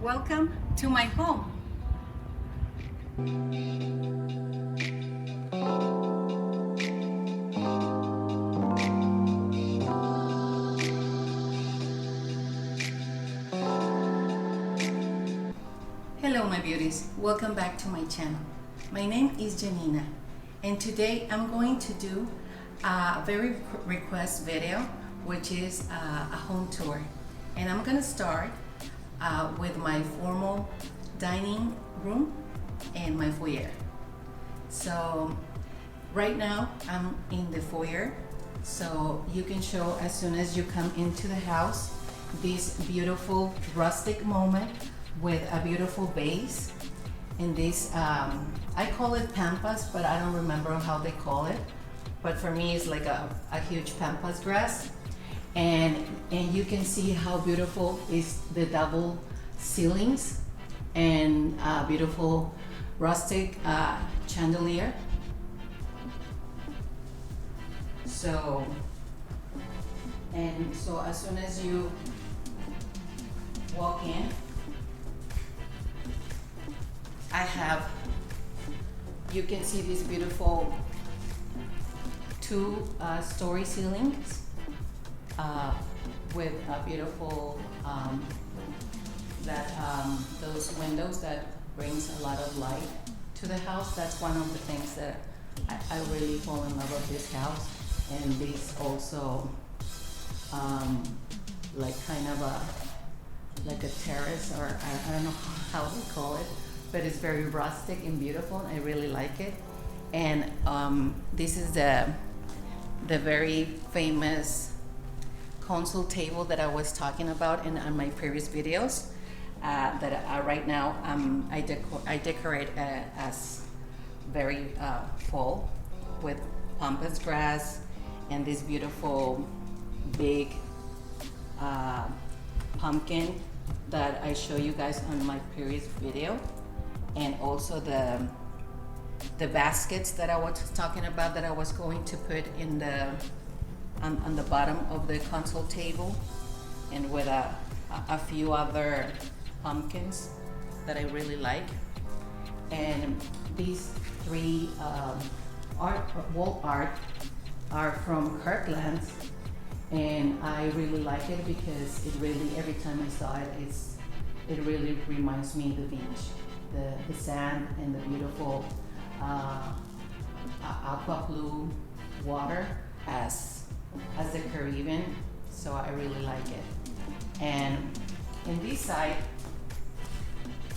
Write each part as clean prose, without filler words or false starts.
Welcome to my home. Hello my beauties, welcome back to my channel. My name is Janina and today I'm going to do a very request video, which is a home tour. And I'm gonna start with my formal dining room and my foyer. So right now I'm in the foyer, so you can show as soon as you come into the house this beautiful rustic moment with a beautiful vase and this I call it pampas, but I don't remember how they call it, but for me it's like a huge pampas grass. And you can see how beautiful is the double ceilings and beautiful rustic chandelier. So as soon as you walk in, you can see these beautiful two-story ceilings with a beautiful those windows that brings a lot of light to the house. That's one of the things that I really fall in love with this house. And this also like kind of like a terrace, or I don't know how they call it, but it's very rustic and beautiful. I really like it. And this is the very famous console table that I was talking about on my previous videos. Right now I decorate as very full with pampas grass and this beautiful big pumpkin that I show you guys on my previous video, and also the baskets that I was talking about that I was going to put in on the bottom of the console table, and with a few other pumpkins that I really like. And these three wall art are from Kirkland's, and I really like it because it really, every time I saw it, it really reminds me of the beach, the sand and the beautiful aqua blue water as the Caribbean. So I really like it. And in this side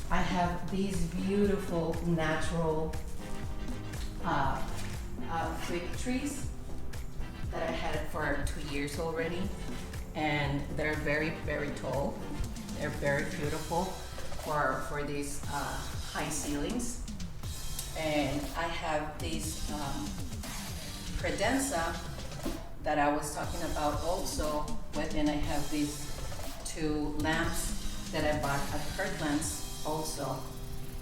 I have these beautiful natural fig trees that I had for 2 years already, and they're very, very tall. They're very beautiful for these high ceilings. And I have these credenza that I was talking about also with, and I have these two lamps that I bought at Kirkland's also.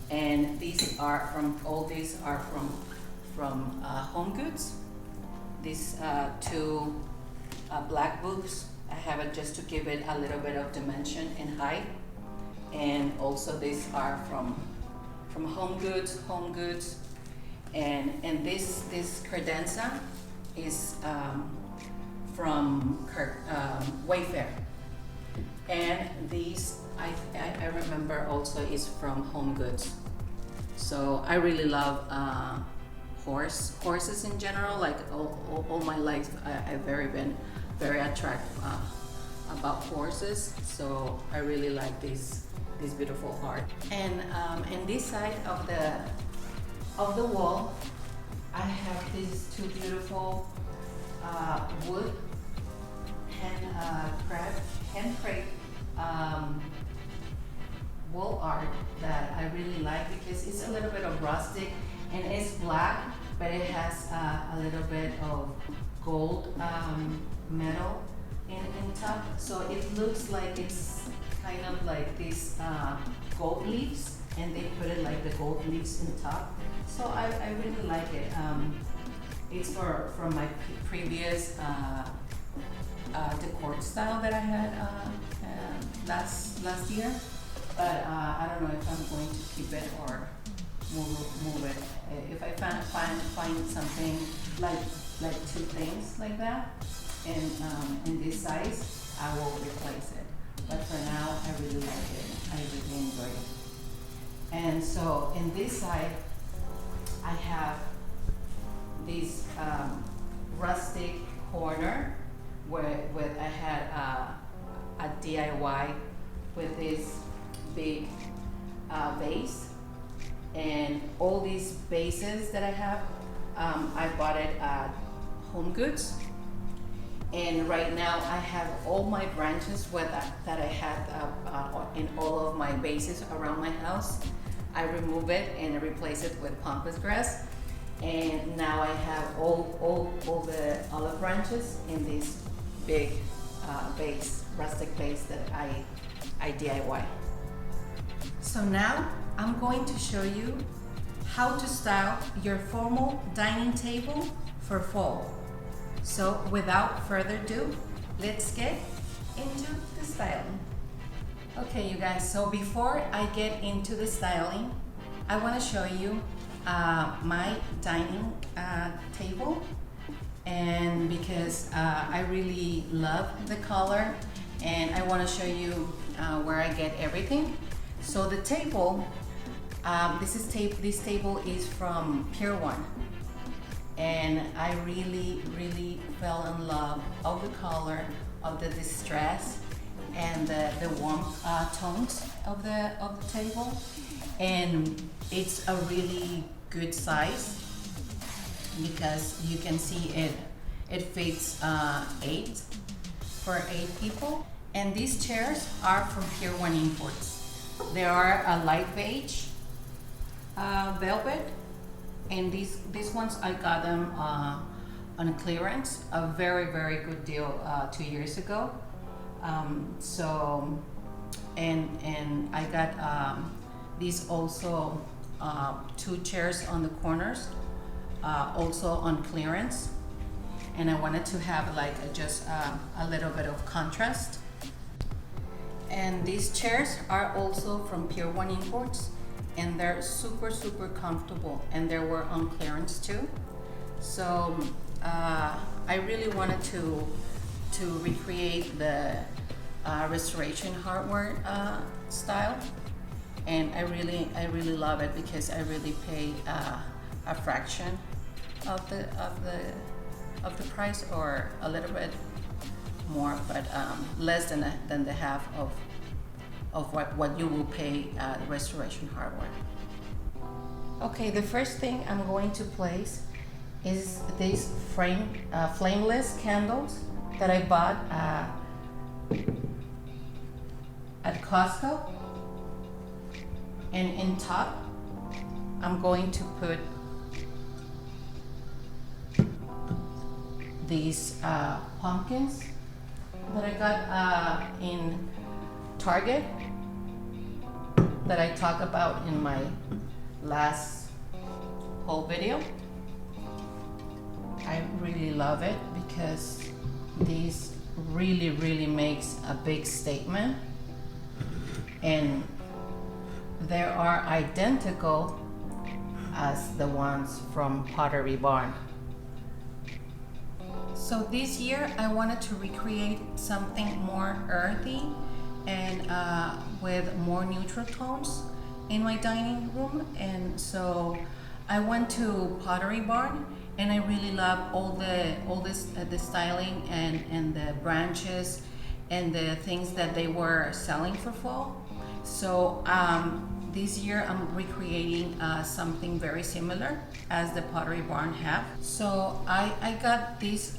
And these are from Home Goods. These two black books, I have it just to give it a little bit of dimension and height. And also these are from Home Goods. And this credenza is from Wayfair. And these I remember also is from Home Goods. So I really love horses in general. Like all my life I've been very attracted about horses. So I really like this beautiful art. And this side of the wall, I have these two beautiful wood hand crafted wall art that I really like because it's a little bit of rustic and it's black, but it has a little bit of gold metal in top, so it looks like it's kind of like these gold leaves, and they put it like the gold leaves in top. So I really like it. It's from my previous decor style that I had last year. but I don't know if I'm going to keep it or move it. If I find something like two things like that in this size, I will replace it. But for now, I really like it. I really enjoy it. And so in this side, I have this rustic corner where I had a DIY with this big vase, and all these vases that I have, I bought it at Home Goods. And right now I have all my branches that I had in all of my vases around my house. I remove it and replace it with pampas grass. And now I have all the olive branches in this big vase, rustic vase that I DIY. So now I'm going to show you how to style your formal dining table for fall. So without further ado, let's get into the styling. Okay, you guys, so before I get into the styling, I want to show you my dining table, and because I really love the color, and I want to show you where I get everything. So the table, this table is from Pier 1. And I really fell in love of the color, of the distress, and the warm tones of the table. And it's a really good size because you can see it fits 8 for 8 people. And these chairs are from Pier 1 Imports. They are a light beige velvet. And these ones, I got them on clearance, a very good deal 2 years ago. And I got these also 2 chairs on the corners, also on clearance. And I wanted to have like just a little bit of contrast. And these chairs are also from Pier 1 Imports. And they're super comfortable, and they were on clearance too. So I really wanted to recreate the restoration hardware style, and I really love it because I really pay a fraction of the price, or a little bit more, but less than the half of what you will pay restoration hardware. Okay, the first thing I'm going to place is these flameless candles that I bought at Costco. And in top, I'm going to put these pumpkins that I got in Target, that I talk about in my last whole video. I really love it because these really makes a big statement, and they are identical as the ones from Pottery Barn. So this year I wanted to recreate something more earthy and with more neutral tones in my dining room. And so I went to Pottery Barn, and I really love all the styling and the branches and the things that they were selling for fall. So this year I'm recreating something very similar as the Pottery Barn have. So I got these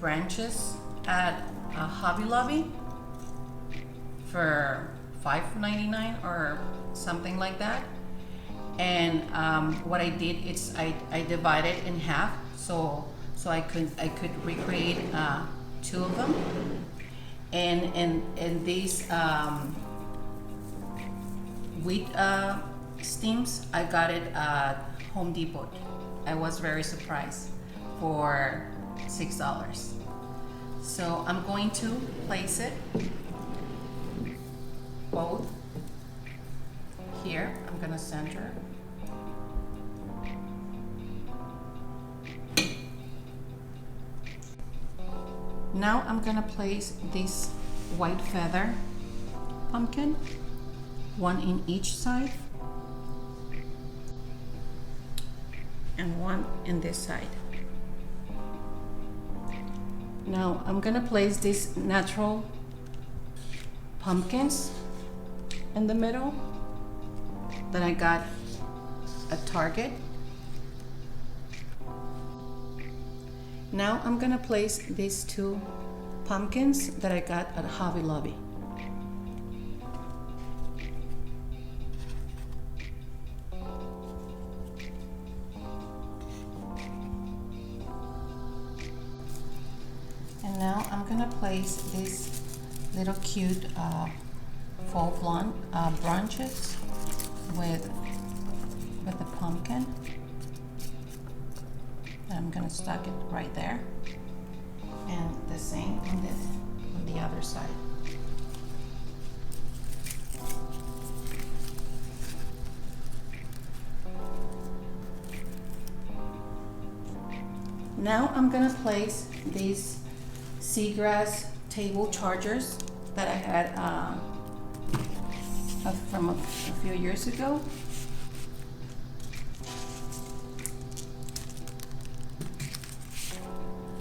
branches at Hobby Lobby for $5.99 or something like that. And what I did is I divided in half, so I could recreate 2 of them. And these wheat steams, I got it at Home Depot. I was very surprised for $6. So I'm going to place it both. Here, I'm gonna center. Now I'm gonna place this white feather pumpkin, one in each side and one in this side. Now I'm gonna place these natural pumpkins in the middle that I got at Target. Now I'm gonna place these two pumpkins that I got at Hobby Lobby. And now I'm gonna place these little cute faux branches with the pumpkin. I'm gonna stuck it right there, and the same on the other side. Now I'm gonna place these seagrass table chargers that I had from a few years ago.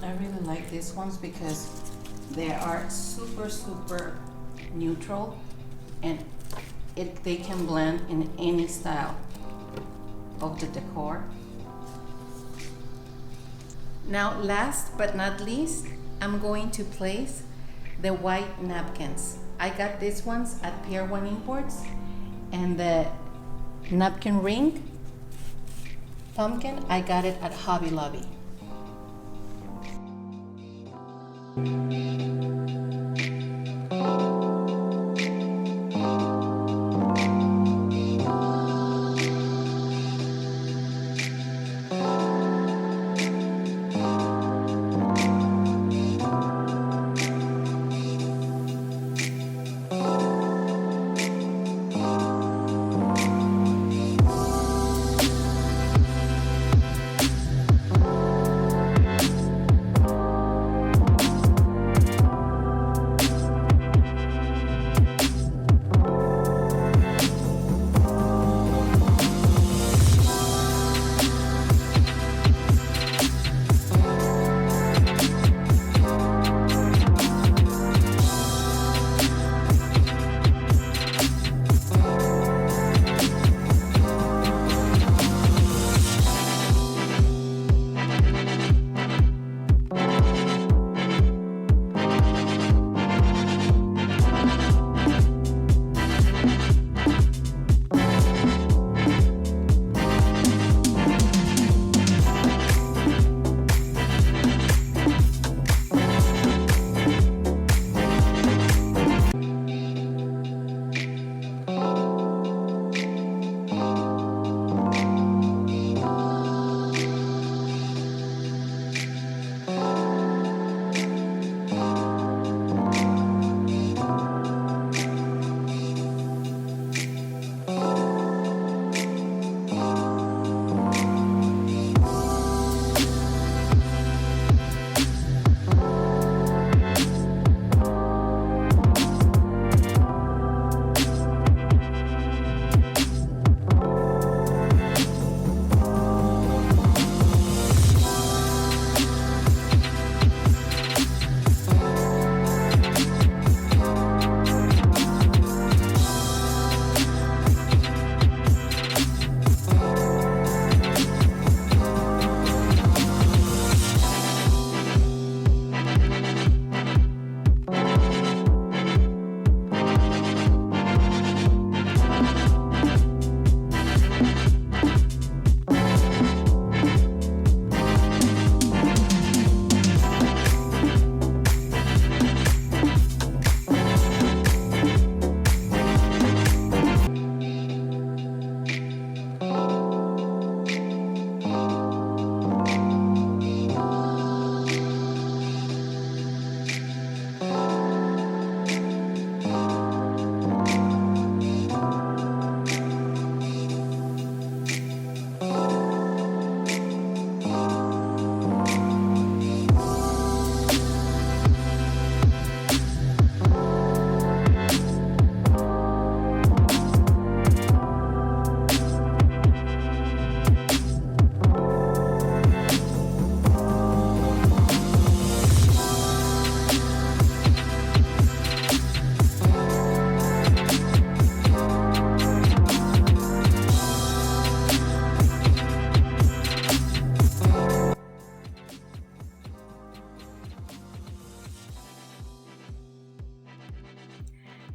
I really like these ones because they are super neutral, and they can blend in any style of the decor. Now, last but not least, I'm going to place the white napkins. I got these ones at Pier 1 Imports, and the napkin ring pumpkin, I got it at Hobby Lobby.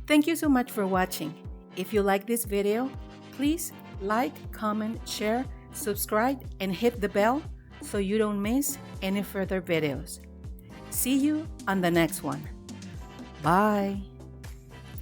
Thank you so much for watching. If you like this video, please like, comment, share, subscribe, and hit the bell so you don't miss any further videos. See you on the next one. Bye.